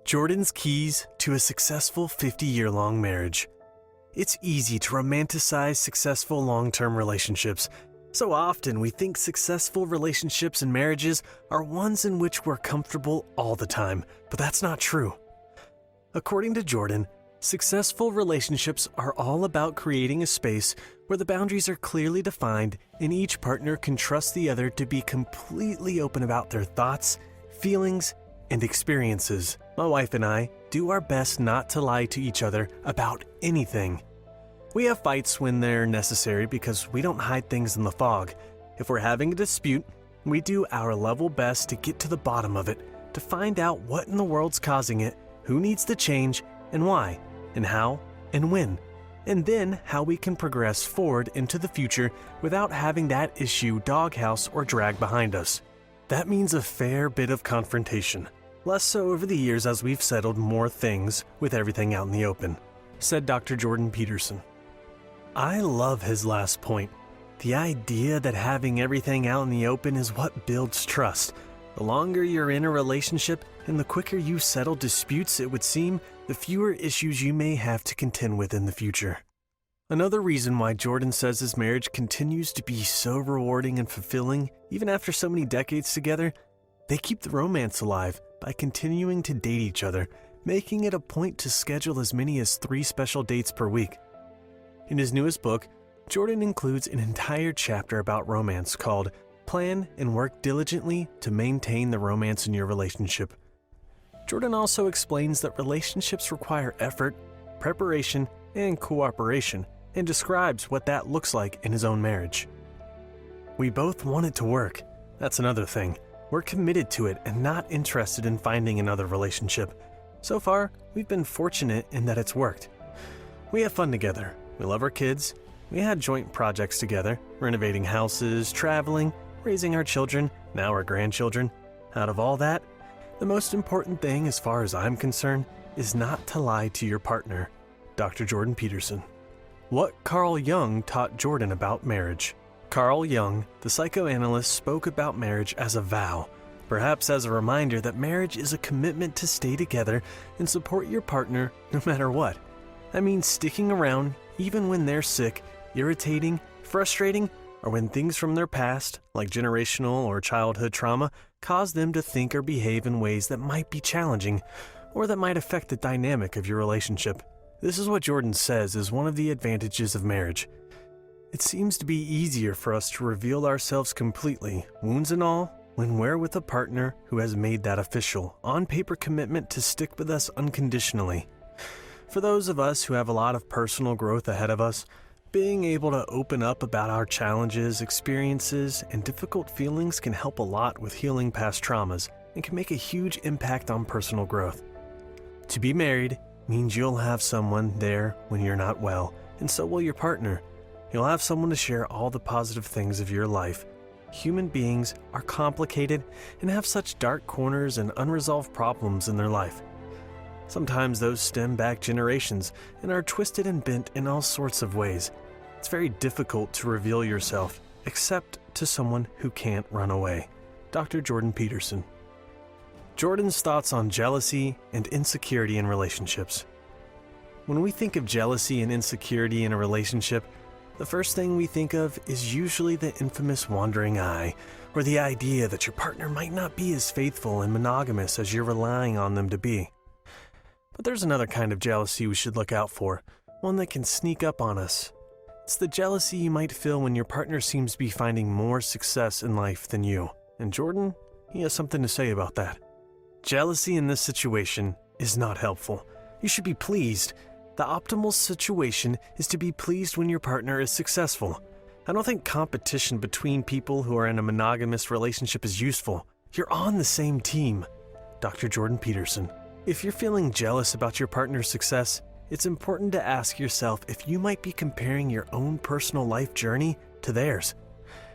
Jordan's keys to a successful 50-year-long marriage. It's easy to romanticize successful long-term relationships. So often we think successful relationships and marriages are ones in which we're comfortable all the time, but that's not true. According to Jordan, successful relationships are all about creating a space where the boundaries are clearly defined and each partner can trust the other to be completely open about their thoughts, feelings, and experiences. My wife and I do our best not to lie to each other about anything. We have fights when they're necessary because we don't hide things in the fog. If we're having a dispute, we do our level best to get to the bottom of it, to find out what in the world's causing it, who needs to change, and why, and how, and when, and then how we can progress forward into the future without having that issue doghouse or drag behind us. That means a fair bit of confrontation. Less so over the years as we've settled more things with everything out in the open, said Dr. Jordan Peterson. I love his last point. The idea that having everything out in the open is what builds trust. The longer you're in a relationship and the quicker you settle disputes, it would seem, the fewer issues you may have to contend with in the future. Another reason why Jordan says his marriage continues to be so rewarding and fulfilling, even after so many decades together, they keep the romance alive by continuing to date each other, making it a point to schedule as many as 3 special dates per week. In his newest book, Jordan includes an entire chapter about romance called Plan and Work Diligently to Maintain the Romance in Your Relationship. Jordan also explains that relationships require effort, preparation, and cooperation, and describes what that looks like in his own marriage. We both want it to work. That's another thing. We're committed to it and not interested in finding another relationship. So far, we've been fortunate in that it's worked. We have fun together. We love our kids. We had joint projects together, renovating houses, traveling, raising our children, now our grandchildren. Out of all that, the most important thing as far as I'm concerned is not to lie to your partner. Dr. Jordan Peterson. What Carl Jung taught Jordan about marriage. Carl Jung, the psychoanalyst, spoke about marriage as a vow, perhaps as a reminder that marriage is a commitment to stay together and support your partner no matter what. That means sticking around even when they're sick, irritating, frustrating, or when things from their past, like generational or childhood trauma, cause them to think or behave in ways that might be challenging or that might affect the dynamic of your relationship. This is what Jordan says is one of the advantages of marriage. It seems to be easier for us to reveal ourselves completely, wounds and all, when we're with a partner who has made that official, on-paper commitment to stick with us unconditionally. For those of us who have a lot of personal growth ahead of us, being able to open up about our challenges, experiences, and difficult feelings can help a lot with healing past traumas and can make a huge impact on personal growth. To be married means you'll have someone there when you're not well, and so will your partner. You'll have someone to share all the positive things of your life. Human beings are complicated and have such dark corners and unresolved problems in their life. Sometimes those stem back generations and are twisted and bent in all sorts of ways. It's very difficult to reveal yourself, except to someone who can't run away. Dr. Jordan Peterson. Jordan's thoughts on jealousy and insecurity in relationships. When we think of jealousy and insecurity in a relationship, the first thing we think of is usually the infamous wandering eye, or the idea that your partner might not be as faithful and monogamous as you're relying on them to be. But there's another kind of jealousy we should look out for, one that can sneak up on us. It's the jealousy you might feel when your partner seems to be finding more success in life than you. And Jordan, he has something to say about that. Jealousy in this situation is not helpful. You should be pleased. The optimal situation is to be pleased when your partner is successful. I don't think competition between people who are in a monogamous relationship is useful. You're on the same team. Dr. Jordan Peterson. If you're feeling jealous about your partner's success, it's important to ask yourself if you might be comparing your own personal life journey to theirs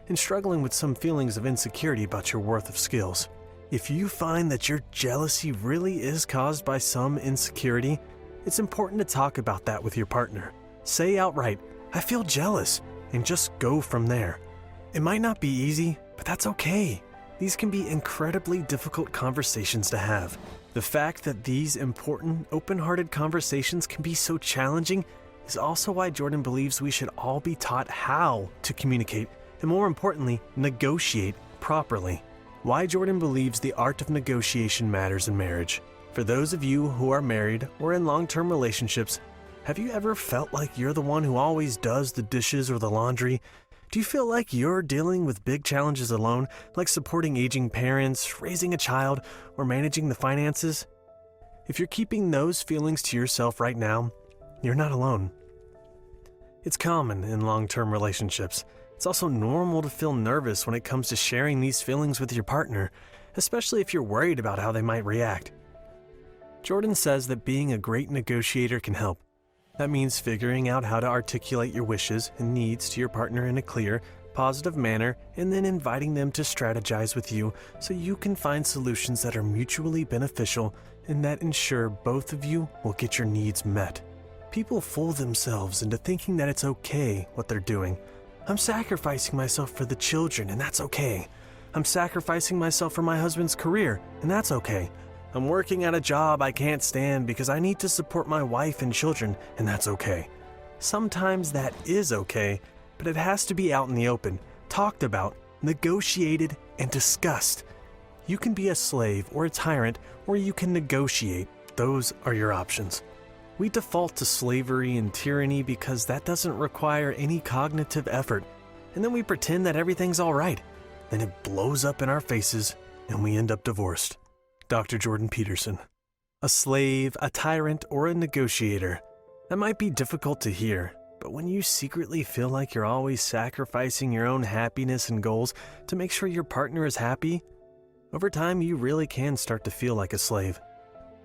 and struggling with some feelings of insecurity about your worth of skills. If you find that your jealousy really is caused by some insecurity, it's important to talk about that with your partner. Say outright, "I feel jealous," and just go from there. It might not be easy, but that's okay. These can be incredibly difficult conversations to have. The fact that these important, open-hearted conversations can be so challenging is also why Jordan believes we should all be taught how to communicate and, more importantly, negotiate properly. Why Jordan believes the art of negotiation matters in marriage. For those of you who are married or in long-term relationships, have you ever felt like you're the one who always does the dishes or the laundry? Do you feel like you're dealing with big challenges alone, like supporting aging parents, raising a child, or managing the finances? If you're keeping those feelings to yourself right now, you're not alone. It's common in long-term relationships. It's also normal to feel nervous when it comes to sharing these feelings with your partner, especially if you're worried about how they might react. Jordan says that being a great negotiator can help. That means figuring out how to articulate your wishes and needs to your partner in a clear, positive manner, and then inviting them to strategize with you so you can find solutions that are mutually beneficial and that ensure both of you will get your needs met. People fool themselves into thinking that it's okay what they're doing. I'm sacrificing myself for the children, and that's okay. I'm sacrificing myself for my husband's career, and that's okay. I'm working at a job I can't stand because I need to support my wife and children, and that's okay. Sometimes that is okay, but it has to be out in the open, talked about, negotiated, and discussed. You can be a slave or a tyrant, or you can negotiate. Those are your options. We default to slavery and tyranny because that doesn't require any cognitive effort, and then we pretend that everything's all right. Then it blows up in our faces, and we end up divorced. Dr. Jordan Peterson. A slave, a tyrant, or a negotiator. That might be difficult to hear, but when you secretly feel like you're always sacrificing your own happiness and goals to make sure your partner is happy, over time you really can start to feel like a slave.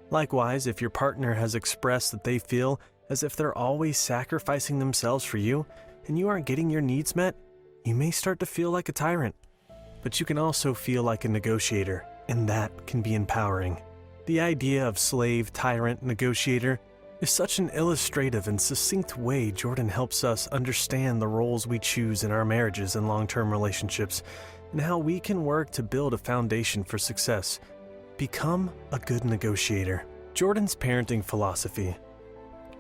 Likewise, if your partner has expressed that they feel as if they're always sacrificing themselves for you and you aren't getting your needs met, you may start to feel like a tyrant. But you can also feel like a negotiator, and that can be empowering. The idea of slave, tyrant, negotiator is such an illustrative and succinct way Jordan helps us understand the roles we choose in our marriages and long-term relationships, and how we can work to build a foundation for success. Become a good negotiator. Jordan's parenting philosophy.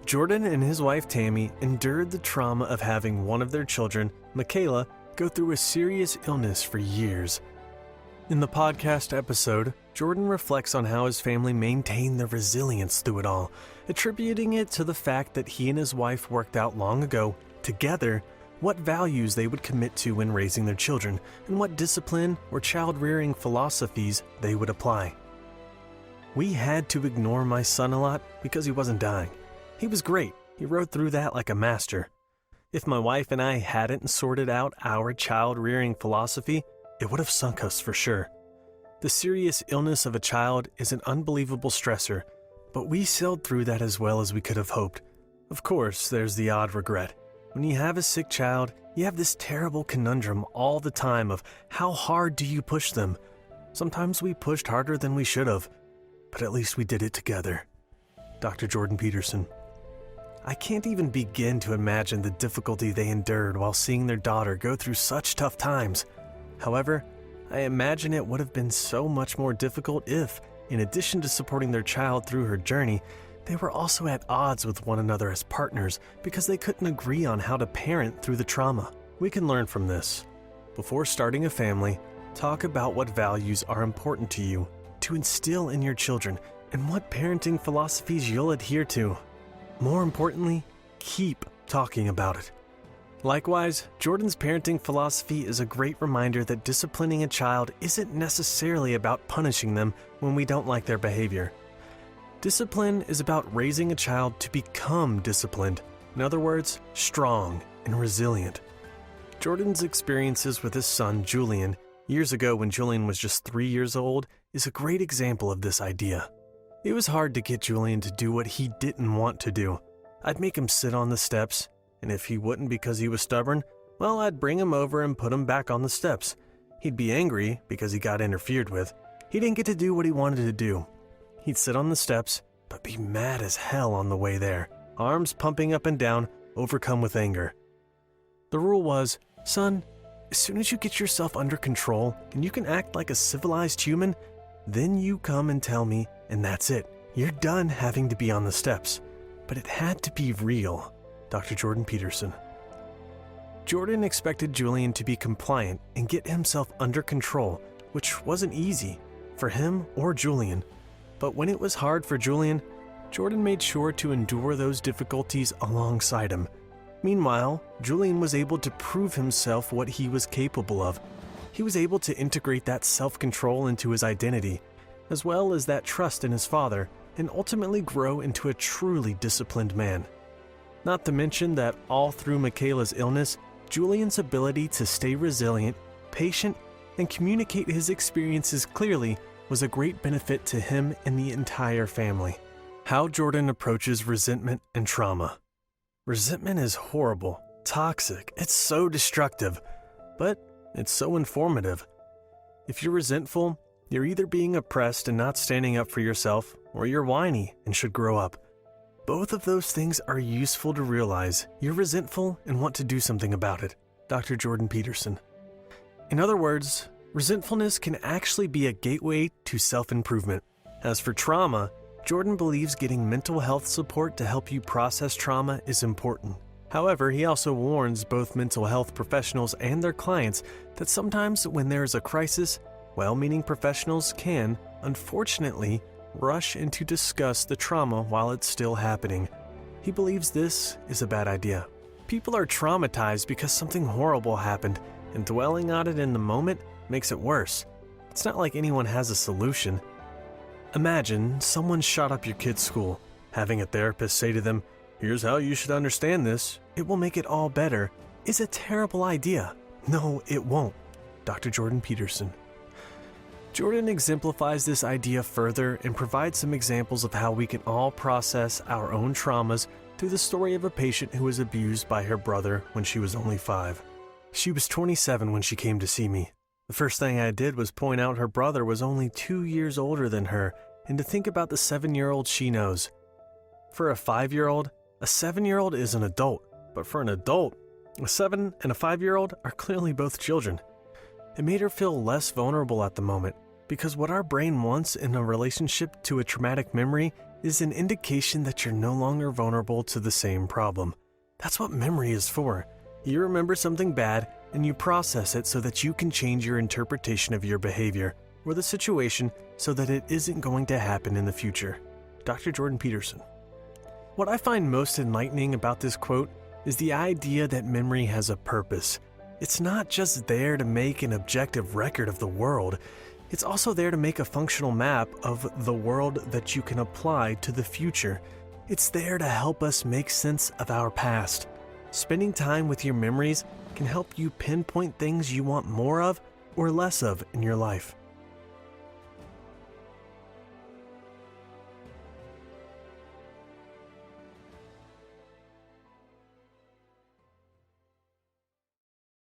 Jordan and his wife Tammy endured the trauma of having one of their children, Michaela, go through a serious illness for years. In the podcast episode, Jordan reflects on how his family maintained their resilience through it all, attributing it to the fact that he and his wife worked out long ago, together, what values they would commit to when raising their children, and what discipline or child-rearing philosophies they would apply. We had to ignore my son a lot because he wasn't dying. He was great. He rode through that like a master. If my wife and I hadn't sorted out our child-rearing philosophy, it would have sunk us for sure. The serious illness of a child is an unbelievable stressor, but we sailed through that as well as we could have hoped. Of course, there's the odd regret. When you have a sick child, you have this terrible conundrum all the time of how hard do you push them? Sometimes we pushed harder than we should have, but at least we did it together. Dr. Jordan Peterson. I can't even begin to imagine the difficulty they endured while seeing their daughter go through such tough times. However, I imagine it would have been so much more difficult if, in addition to supporting their child through her journey, they were also at odds with one another as partners because they couldn't agree on how to parent through the trauma. We can learn from this. Before starting a family, talk about what values are important to you to instill in your children and what parenting philosophies you'll adhere to. More importantly, keep talking about it. Likewise, Jordan's parenting philosophy is a great reminder that disciplining a child isn't necessarily about punishing them when we don't like their behavior. Discipline is about raising a child to become disciplined. In other words, strong and resilient. Jordan's experiences with his son, Julian, years ago when Julian was just 3 years old, is a great example of this idea. It was hard to get Julian to do what he didn't want to do. I'd make him sit on the steps, and if he wouldn't because he was stubborn, well, I'd bring him over and put him back on the steps. He'd be angry because he got interfered with. He didn't get to do what he wanted to do. He'd sit on the steps, but be mad as hell on the way there, arms pumping up and down, overcome with anger. The rule was, son, as soon as you get yourself under control and you can act like a civilized human, Then you come and tell me, and that's it. You're done having to be on the steps. But it had to be real. Dr. Jordan Peterson. Jordan expected Julian to be compliant and get himself under control, which wasn't easy for him or Julian. But when it was hard for Julian, Jordan made sure to endure those difficulties alongside him. Meanwhile, Julian was able to prove himself what he was capable of. He was able to integrate that self-control into his identity, as well as that trust in his father, and ultimately grow into a truly disciplined man. Not to mention that all through Michaela's illness, Julian's ability to stay resilient, patient, and communicate his experiences clearly was a great benefit to him and the entire family. How Jordan approaches resentment and trauma. Resentment is horrible, toxic, it's so destructive, but it's so informative. If you're resentful, you're either being oppressed and not standing up for yourself, or you're whiny and should grow up. Both of those things are useful to realize you're resentful and want to do something about it. Dr. Jordan Peterson. In other words, resentfulness can actually be a gateway to self-improvement. As for trauma, Jordan believes getting mental health support to help you process trauma is important. However, he also warns both mental health professionals and their clients that sometimes when there is a crisis, well-meaning professionals can, unfortunately, rush in to discuss the trauma while it's still happening. He believes this is a bad idea. People are traumatized because something horrible happened, and dwelling on it in the moment makes it worse. It's not like anyone has a solution. Imagine someone shot up your kid's school. Having a therapist say to them, "Here's how you should understand this, it will make it all better," is a terrible idea. No, it won't. Dr. Jordan Peterson. Jordan exemplifies this idea further and provides some examples of how we can all process our own traumas through the story of a patient who was abused by her brother when she was only 5. She was 27 when she came to see me. The first thing I did was point out her brother was only 2 years older than her and to think about the 7-year-old she knows. For a 5-year-old, a 7-year-old is an adult, but for an adult, a 7 and a 5-year-old are clearly both children. It made her feel less vulnerable at the moment, because what our brain wants in a relationship to a traumatic memory is an indication that you're no longer vulnerable to the same problem. That's what memory is for. You remember something bad and you process it so that you can change your interpretation of your behavior or the situation so that it isn't going to happen in the future. Dr. Jordan Peterson. What I find most enlightening about this quote is the idea that memory has a purpose. It's not just there to make an objective record of the world. It's also there to make a functional map of the world that you can apply to the future. It's there to help us make sense of our past. Spending time with your memories can help you pinpoint things you want more of or less of in your life.